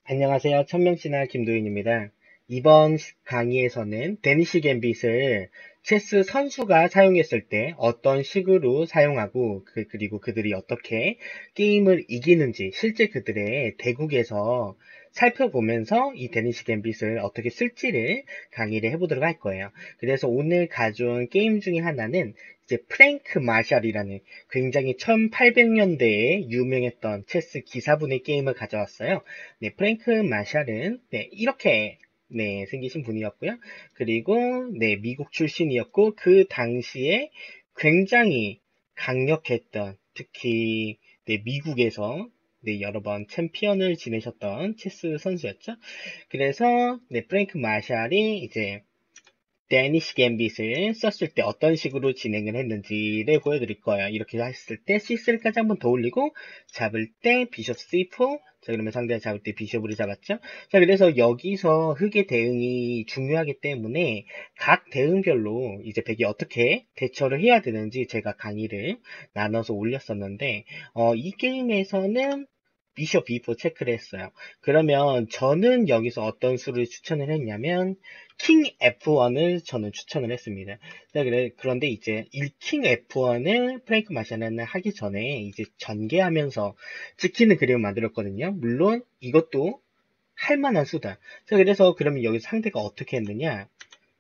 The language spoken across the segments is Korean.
안녕하세요. 천명씨나 김도윤입니다. 이번 강의에서는 데니시 갬빗을 체스 선수가 사용했을 때 어떤 식으로 사용하고 그리고 그들이 어떻게 게임을 이기는지 실제 그들의 대국에서 살펴보면서 이 데니시 갬빗을 어떻게 쓸지를 강의를 해보도록 할 거예요. 그래서 오늘 가져온 게임 중에 하나는 이제 프랭크 마샬이라는 굉장히 1800년대에 유명했던 체스 기사분의 게임을 가져왔어요. 네, 프랭크 마샬은 네, 이렇게 네, 생기신 분이었고요. 그리고 네, 미국 출신이었고 그 당시에 굉장히 강력했던 특히 네, 미국에서 네, 여러 번 챔피언을 지내셨던 체스 선수였죠. 그래서 네, 프랭크 마샬이 이제 데니시 갬빗을 썼을 때 어떤 식으로 진행을 했는지를 보여드릴 거예요. 이렇게 했을 때 C3까지 한번 더 올리고 잡을 때 비숍 C4. 자, 그러면 상대가 잡을 때 비숍으로 잡았죠. 자, 그래서 여기서 흑의 대응이 중요하기 때문에 각 대응별로 이제 백이 어떻게 대처를 해야 되는지 제가 강의를 나눠서 올렸었는데 이 게임에서는 비숍 B4 체크를 했어요. 그러면 저는 여기서 어떤 수를 추천을 했냐면 킹 F1을 저는 추천을 했습니다. 자, 그런데 이제 킹 F1을 프랭크 마샤는 하기 전에 이제 전개하면서 지키는 그림을 만들었거든요. 물론 이것도 할 만한 수다. 자, 그래서 그러면 여기 상대가 어떻게 했느냐?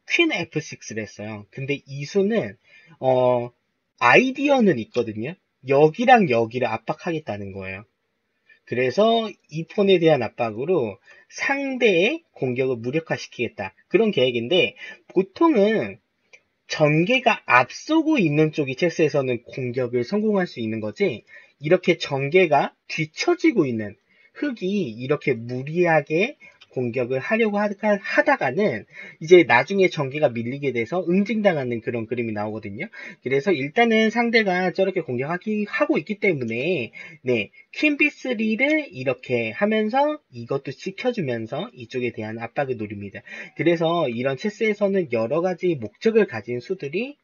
퀸 F6를 했어요. 근데 이 수는 어 아이디어는 있거든요. 여기랑 여기를 압박하겠다는 거예요. 그래서 이 폰에 대한 압박으로 상대의 공격을 무력화시키겠다. 그런 계획인데 보통은 전개가 앞서고 있는 쪽이 체스에서는 공격을 성공할 수 있는 거지 이렇게 전개가 뒤처지고 있는 흑이 이렇게 무리하게 공격을 하려고 하다가는 이제 나중에 전개가 밀리게 돼서 응징당하는 그런 그림이 나오거든요. 그래서 일단은 상대가 저렇게 하고 있기 때문에 네, 퀸 B3를 이렇게 하면서 이것도 지켜주면서 이쪽에 대한 압박을 노립니다. 그래서 이런 체스에서는 여러 가지 목적을 가진 수들이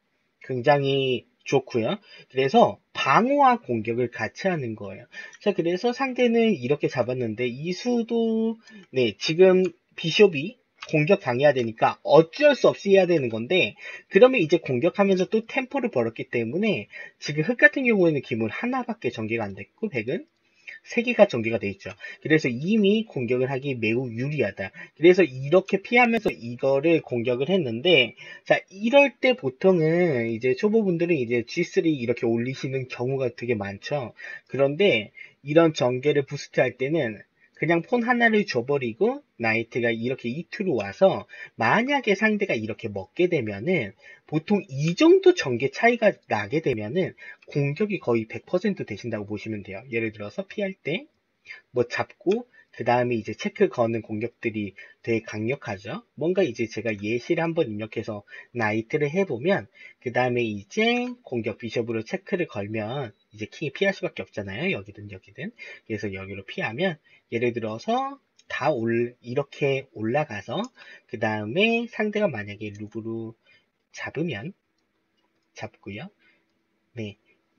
굉장히 좋고요. 그래서 방어와 공격을 같이 하는 거예요. 자, 그래서 상대는 이렇게 잡았는데 이 수도 네, 지금 비숍이 공격 당해야 되니까 어쩔 수 없이 해야 되는 건데 그러면 이제 공격하면서 또 템포를 벌었기 때문에 지금 흑 같은 경우에는 기물 하나밖에 전개가 안 됐고 백은 3개가 전개가 돼 있죠. 그래서 이미 공격을 하기 매우 유리하다. 그래서 이렇게 피하면서 이거를 공격을 했는데, 자, 이럴 때 보통은 이제 초보분들은 이제 G3 이렇게 올리시는 경우가 되게 많죠. 그런데 이런 전개를 부스트할 때는 그냥 폰 하나를 줘버리고 나이트가 이렇게 이투로 와서 만약에 상대가 이렇게 먹게 되면은 보통 이 정도 전개 차이가 나게 되면은 공격이 거의 100% 되신다고 보시면 돼요. 예를 들어서 피할 때 뭐 잡고 그 다음에 이제 체크 거는 공격들이 되게 강력하죠. 뭔가 이제 제가 예시를 한번 입력해서 나이트를 해보면 그 다음에 이제 공격 비숍으로 체크를 걸면 이제 킹이 피할 수밖에 없잖아요. 여기든 여기든. 그래서 여기로 피하면 예를 들어서 이렇게 올라가서 그 다음에 상대가 만약에 룩으로 잡으면 잡고요. 네.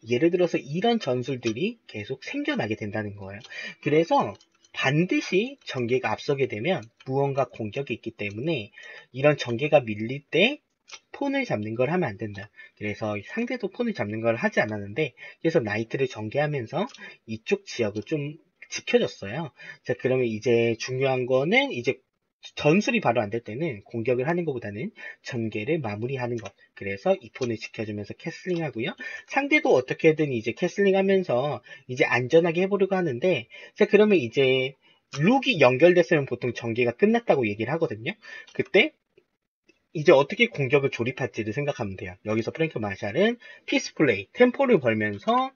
예를 들어서 이런 전술들이 계속 생겨나게 된다는 거예요. 그래서 반드시 전개가 앞서게 되면 무언가 공격이 있기 때문에 이런 전개가 밀릴 때 폰을 잡는 걸 하면 안 된다. 그래서 상대도 폰을 잡는 걸 하지 않았는데 그래서 나이트를 전개하면서 이쪽 지역을 좀 지켜줬어요. 자, 그러면 이제 중요한 거는 이제 전술이 바로 안 될 때는 공격을 하는 것보다는 전개를 마무리하는 것. 그래서 이 폰을 지켜주면서 캐슬링 하고요. 상대도 어떻게든 이제 캐슬링 하면서 이제 안전하게 해보려고 하는데, 자, 그러면 이제 룩이 연결됐으면 보통 전개가 끝났다고 얘기를 하거든요. 그때 이제 어떻게 공격을 조립할지를 생각하면 돼요. 여기서 프랭크 마샬은 피스 플레이, 템포를 벌면서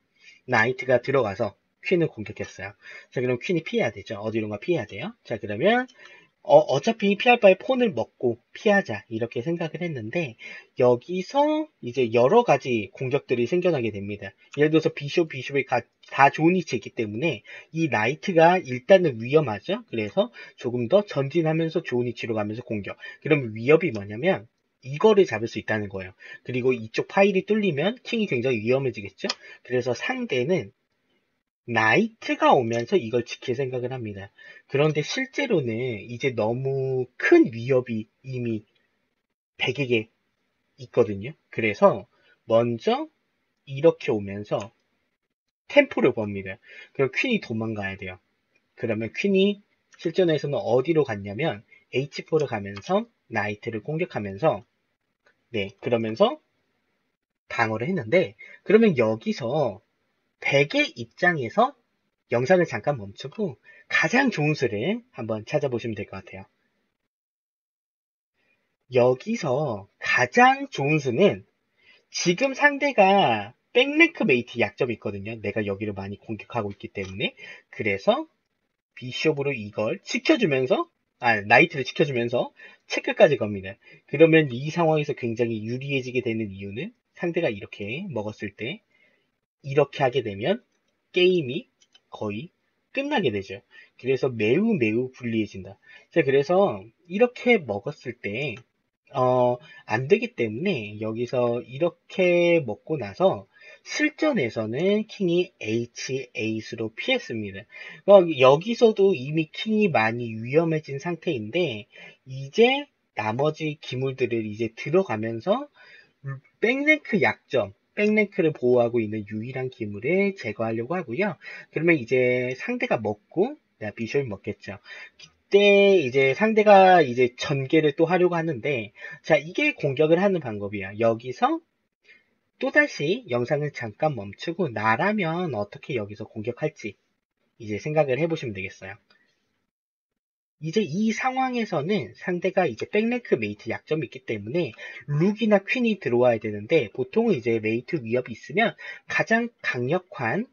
나이트가 들어가서 퀸을 공격했어요. 자, 그럼 퀸이 피해야 되죠. 어디론가 피해야 돼요. 자, 그러면 어차피 피할 바에 폰을 먹고 피하자 이렇게 생각을 했는데 여기서 이제 여러 가지 공격들이 생겨나게 됩니다. 예를 들어서 비숍이 다 좋은 위치에 있기 때문에 이 나이트가 일단은 위험하죠. 그래서 조금 더 전진하면서 좋은 위치로 가면서 공격. 그럼 위협이 뭐냐면 이거를 잡을 수 있다는 거예요. 그리고 이쪽 파일이 뚫리면 킹이 굉장히 위험해지겠죠. 그래서 상대는 나이트가 오면서 이걸 지킬 생각을 합니다. 그런데 실제로는 이제 너무 큰 위협이 이미 백에게 있거든요. 그래서 먼저 이렇게 오면서 템포를 법니다. 그럼 퀸이 도망가야 돼요. 그러면 퀸이 실전에서는 어디로 갔냐면 H4를 가면서 나이트를 공격하면서 네 그러면서 방어를 했는데 그러면 여기서 백의 입장에서 영상을 잠깐 멈추고 가장 좋은 수를 한번 찾아보시면 될 것 같아요. 여기서 가장 좋은 수는 지금 상대가 백랭크 메이트 약점이 있거든요. 내가 여기를 많이 공격하고 있기 때문에. 그래서 비숍으로 이걸 지켜주면서 나이트를 지켜주면서 체크까지 겁니다. 그러면 이 상황에서 굉장히 유리해지게 되는 이유는 상대가 이렇게 먹었을 때 이렇게 하게 되면 게임이 거의 끝나게 되죠. 그래서 매우 매우 불리해진다. 자, 그래서 이렇게 먹었을 때 안 되기 때문에 여기서 이렇게 먹고 나서 실전에서는 킹이 H8으로 피했습니다. 여기서도 이미 킹이 많이 위험해진 상태인데 이제 나머지 기물들을 이제 들어가면서 백랭크 약점, 백랭크를 보호하고 있는 유일한 기물을 제거하려고 하고요. 그러면 이제 상대가 먹고 비숍이 먹겠죠. 그때 이제 상대가 이제 전개를 또 하려고 하는데 자 이게 공격을 하는 방법이야. 여기서 또다시 영상을 잠깐 멈추고 나라면 어떻게 여기서 공격할지 이제 생각을 해보시면 되겠어요. 이제 이 상황에서는 상대가 이제 백랭크 메이트 약점이 있기 때문에 룩이나 퀸이 들어와야 되는데 보통은 이제 메이트 위협이 있으면 가장 강력한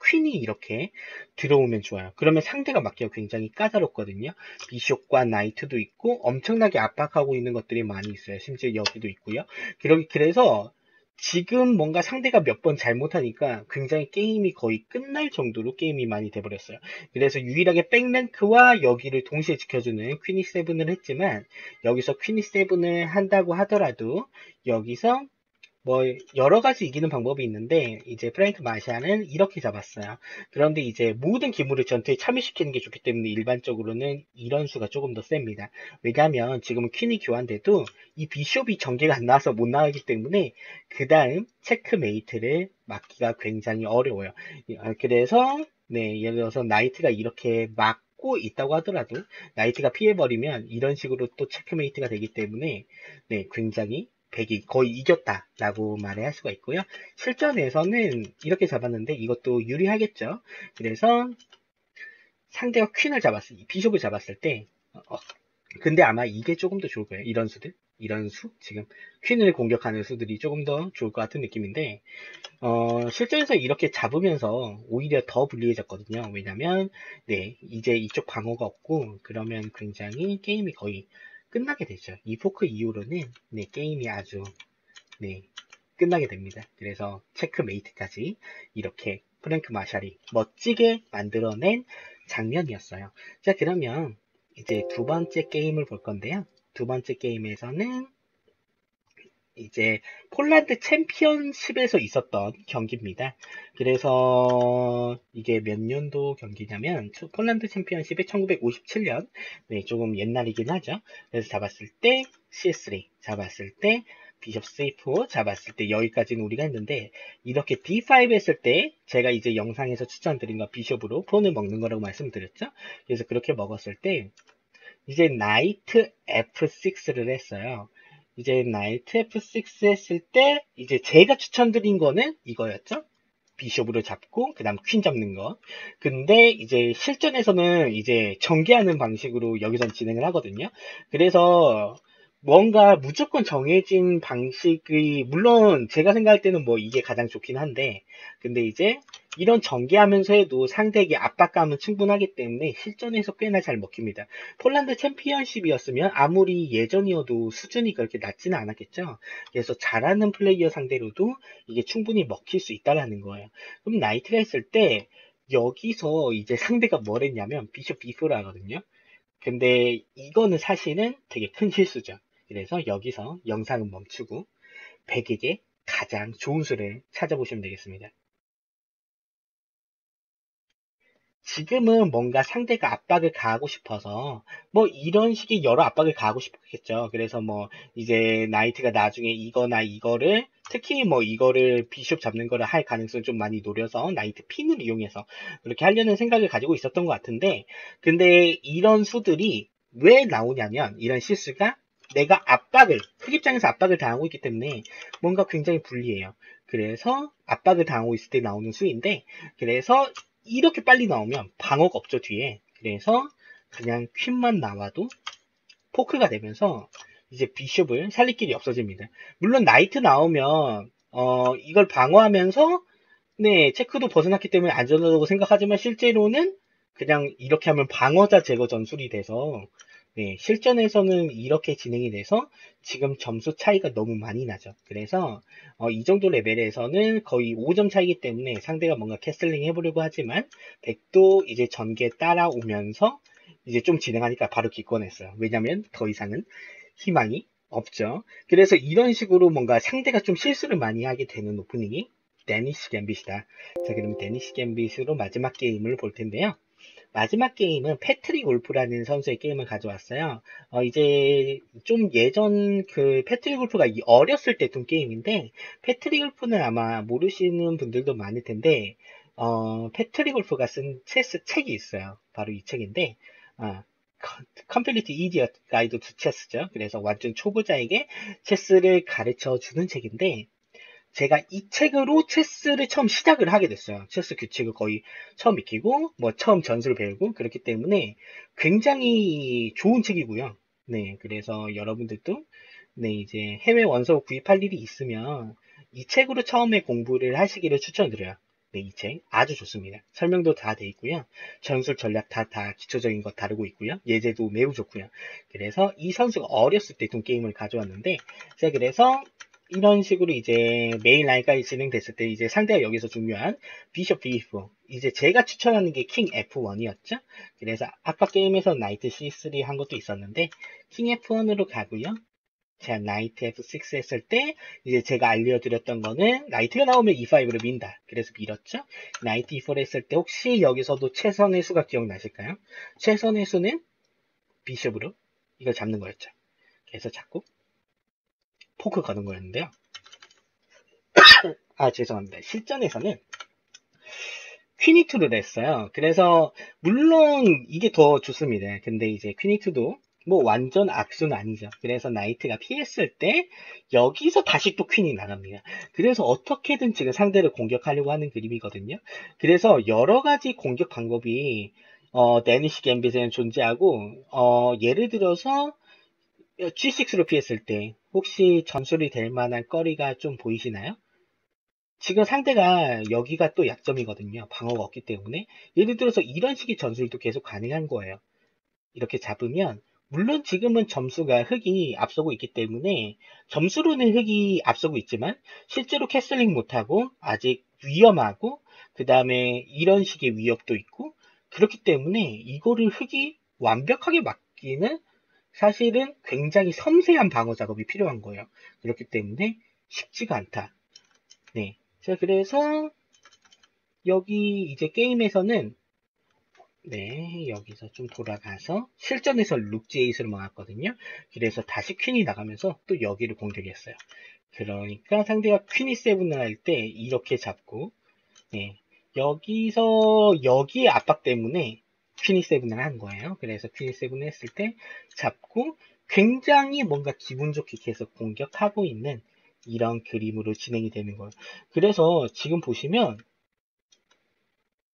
퀸이 이렇게 들어오면 좋아요. 그러면 상대가 막기가 굉장히 까다롭거든요. 비숍과 나이트도 있고 엄청나게 압박하고 있는 것들이 많이 있어요. 심지어 여기도 있고요. 그래서 지금 뭔가 상대가 몇 번 잘못하니까 굉장히 게임이 거의 끝날 정도로 게임이 많이 돼버렸어요. 그래서 유일하게 백랭크와 여기를 동시에 지켜주는 퀸이 세븐을 했지만 여기서 퀸이 세븐을 한다고 하더라도 여기서 뭐 여러 가지 이기는 방법이 있는데 이제 프랭크 마샤는 이렇게 잡았어요. 그런데 이제 모든 기물을 전투에 참여시키는 게 좋기 때문에 일반적으로는 이런 수가 조금 더 셉니다. 왜냐하면 지금은 퀸이 교환돼도 이 비숍이 전개가 안 나와서 못 나가기 때문에 그 다음 체크메이트를 막기가 굉장히 어려워요. 그래서 네 예를 들어서 나이트가 이렇게 막고 있다고 하더라도 나이트가 피해버리면 이런 식으로 또 체크메이트가 되기 때문에 네 굉장히 백이 거의 이겼다라고 말을 할 수가 있고요. 실전에서는 이렇게 잡았는데 이것도 유리하겠죠. 그래서 상대가 퀸을 잡았을, 비숍을 잡았을 때, 근데 아마 이게 조금 더 좋을 거예요. 이런 수들. 이런 수, 지금 퀸을 공격하는 수들이 조금 더 좋을 것 같은 느낌인데, 실전에서 이렇게 잡으면서 오히려 더 불리해졌거든요. 왜냐면, 네, 이제 이쪽 방어가 없고, 그러면 굉장히 게임이 거의 끝나게 되죠. 이 포크 이후로는, 네, 게임이 아주 네, 끝나게 됩니다. 그래서 체크메이트까지 이렇게 프랭크 마샬이 멋지게 만들어낸 장면이었어요. 자, 그러면 이제 두 번째 게임을 볼 건데요. 두 번째 게임에서는 이제 폴란드 챔피언십에서 있었던 경기입니다. 그래서 이게 몇 년도 경기냐면 폴란드 챔피언십이 1957년 네, 조금 옛날이긴 하죠. 그래서 잡았을 때 CS3 잡았을 때 비숍 C4 잡았을 때 여기까지는 우리가 했는데 이렇게 D5 했을 때 제가 이제 영상에서 추천드린 거 비숍으로 폰을 먹는 거라고 말씀드렸죠. 그래서 그렇게 먹었을 때 이제 나이트 F6를 했어요. 이제 나이트 F6 했을 때 이제 제가 추천드린 거는 이거였죠. 비숍으로 잡고 그다음 퀸 잡는 거. 근데 이제 실전에서는 이제 전개하는 방식으로 여기선 진행을 하거든요. 그래서 뭔가 무조건 정해진 방식이 물론 제가 생각할 때는 뭐 이게 가장 좋긴 한데 근데 이제 이런 전개하면서 해도 상대에게 압박감은 충분하기 때문에 실전에서 꽤나 잘 먹힙니다. 폴란드 챔피언십이었으면 아무리 예전이어도 수준이 그렇게 낮지는 않았겠죠. 그래서 잘하는 플레이어 상대로도 이게 충분히 먹힐 수 있다라는 거예요. 그럼 나이트가 했을 때 여기서 이제 상대가 뭘 했냐면 비숍 B4를 하거든요. 근데 이거는 사실은 되게 큰 실수죠. 그래서 여기서 영상은 멈추고 백에게 가장 좋은 수를 찾아보시면 되겠습니다. 지금은 뭔가 상대가 압박을 가하고 싶어서 뭐 이런 식의 여러 압박을 가하고 싶겠죠. 그래서 뭐 이제 나이트가 나중에 이거나 이거를 특히 뭐 이거를 비숍 잡는 거를 할 가능성을 좀 많이 노려서 나이트 핀을 이용해서 그렇게 하려는 생각을 가지고 있었던 것 같은데, 근데 이런 수들이 왜 나오냐면 이런 실수가 내가 흑입장에서 압박을 당하고 있기 때문에 뭔가 굉장히 불리해요. 그래서 압박을 당하고 있을 때 나오는 수인데, 그래서 이렇게 빨리 나오면 방어가 없죠, 뒤에. 그래서 그냥 퀸만 나와도 포크가 되면서 이제 비숍을 살릴 길이 없어집니다. 물론 나이트 나오면 이걸 방어하면서 네, 체크도 벗어났기 때문에 안전하다고 생각하지만 실제로는 그냥 이렇게 하면 방어자 제거 전술이 돼서 네, 실전에서는 이렇게 진행이 돼서 지금 점수 차이가 너무 많이 나죠. 그래서 이 정도 레벨에서는 거의 5점 차이기 때문에 상대가 뭔가 캐슬링 해보려고 하지만 백도 이제 전개 따라오면서 이제 좀 진행하니까 바로 기권했어요. 왜냐면 더 이상은 희망이 없죠. 그래서 이런 식으로 뭔가 상대가 좀 실수를 많이 하게 되는 오프닝이 데니시 갬빗이다. 자, 그럼 데니시 갬빗으로 마지막 게임을 볼 텐데요. 마지막 게임은 패트릭 울프라는 선수의 게임을 가져왔어요. 이제 좀 예전 그 패트릭 울프가 어렸을 때 둔 게임인데, 패트릭 울프는 아마 모르시는 분들도 많을 텐데, 패트릭 울프가 쓴 체스 책이 있어요. 바로 이 책인데, 어, 컴플리트 이디어 가이드 투 체스죠. 그래서 완전 초보자에게 체스를 가르쳐 주는 책인데, 제가 이 책으로 체스를 처음 시작을 하게 됐어요. 체스 규칙을 거의 처음 익히고, 뭐 처음 전술을 배우고, 그렇기 때문에 굉장히 좋은 책이고요. 네, 그래서 여러분들도, 네, 이제 해외 원서 구입할 일이 있으면 이 책으로 처음에 공부를 하시기를 추천드려요. 네, 이 책 아주 좋습니다. 설명도 다 돼 있고요. 전술 전략 다 기초적인 거 다루고 있고요. 예제도 매우 좋고요. 그래서 이 선수가 어렸을 때 둔 게임을 가져왔는데, 제가 그래서 이런 식으로 이제 메인 라인까지 진행됐을 때 이제 상대가 여기서 중요한 비숍 B4 이제 제가 추천하는 게 킹 F1이었죠. 그래서 아까 게임에서 나이트 C3 한 것도 있었는데 킹 F1으로 가고요. 제가 나이트 F6 했을 때 이제 제가 알려드렸던 거는 나이트가 나오면 E5로 민다. 그래서 밀었죠. 나이트 E4 했을 때 혹시 여기서도 최선의 수가 기억나실까요? 최선의 수는 비숍으로 이걸 잡는 거였죠. 그래서 잡고 포크 거는 거였는데요. 아, 죄송합니다. 실전에서는 퀸이2를 했어요. 그래서, 물론 이게 더 좋습니다. 근데 이제 퀸이2도 뭐 완전 악수는 아니죠. 그래서 나이트가 피했을 때 여기서 다시 또 퀸이 나갑니다. 그래서 어떻게든 지금 상대를 공격하려고 하는 그림이거든요. 그래서 여러 가지 공격 방법이 데니시 갬빗에는 존재하고 예를 들어서 G6로 피했을 때 혹시 전술이 될 만한 거리가 좀 보이시나요? 지금 상대가 여기가 또 약점이거든요. 방어가 없기 때문에. 예를 들어서 이런 식의 전술도 계속 가능한 거예요. 이렇게 잡으면 물론 지금은 점수가 흑이 앞서고 있기 때문에 점수로는 흑이 앞서고 있지만 실제로 캐슬링 못하고 아직 위험하고 그 다음에 이런 식의 위협도 있고 그렇기 때문에 이거를 흑이 완벽하게 막기는 사실은 굉장히 섬세한 방어 작업이 필요한 거예요. 그렇기 때문에 쉽지가 않다. 네. 자, 그래서 여기 이제 게임에서는 네, 여기서 좀 돌아가서 실전에서 룩 G8을 막았거든요. 그래서 다시 퀸이 나가면서 또 여기를 공격했어요. 그러니까 상대가 퀸이 세븐을 할 때 이렇게 잡고 네, 여기서 여기의 압박 때문에 퀸이 세븐을 한 거예요. 그래서 퀸이 세븐을 했을 때 잡고 굉장히 뭔가 기분 좋게 계속 공격하고 있는 이런 그림으로 진행이 되는 거예요. 그래서 지금 보시면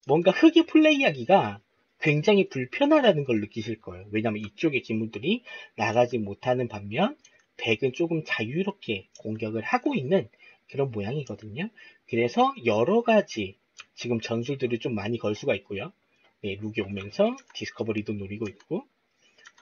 뭔가 흑이 플레이하기가 굉장히 불편하다는 걸 느끼실 거예요. 왜냐하면 이쪽의 기물들이 나가지 못하는 반면 백은 조금 자유롭게 공격을 하고 있는 그런 모양이거든요. 그래서 여러 가지 지금 전술들을 좀 많이 걸 수가 있고요. 네, 룩이 오면서 디스커버리도 노리고 있고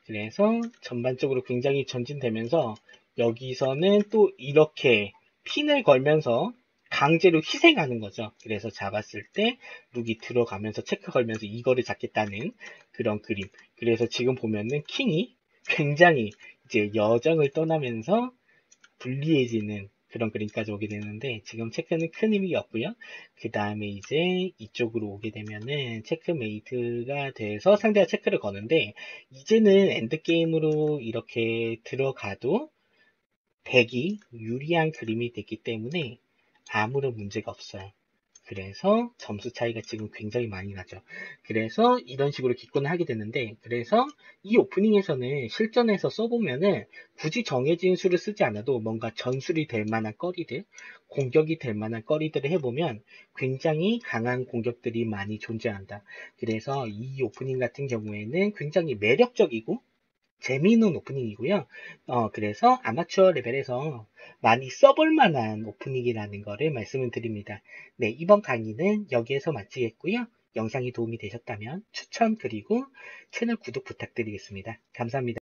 그래서 전반적으로 굉장히 전진되면서 여기서는 또 이렇게 핀을 걸면서 강제로 희생하는 거죠. 그래서 잡았을 때 룩이 들어가면서 체크 걸면서 이거를 잡겠다는 그런 그림. 그래서 지금 보면은 킹이 굉장히 이제 여정을 떠나면서 불리해지는 그런 그림까지 오게 되는데 지금 체크는 큰 의미가 없고요. 그 다음에 이제 이쪽으로 오게 되면은 체크메이트가 돼서 상대가 체크를 거는데 이제는 엔드게임으로 이렇게 들어가도 백이 유리한 그림이 됐기 때문에 아무런 문제가 없어요. 그래서 점수 차이가 지금 굉장히 많이 나죠. 그래서 이런 식으로 기권을 하게 되는데, 그래서 이 오프닝에서는 실전에서 써보면은 굳이 정해진 수를 쓰지 않아도 뭔가 전술이 될 만한 거리들, 공격이 될 만한 거리들을 해보면 굉장히 강한 공격들이 많이 존재한다. 그래서 이 오프닝 같은 경우에는 굉장히 매력적이고 재미있는 오프닝이고요. 그래서 아마추어 레벨에서 많이 써볼 만한 오프닝이라는 거를 말씀을 드립니다. 네, 이번 강의는 여기에서 마치겠고요. 영상이 도움이 되셨다면 추천 그리고 채널 구독 부탁드리겠습니다. 감사합니다.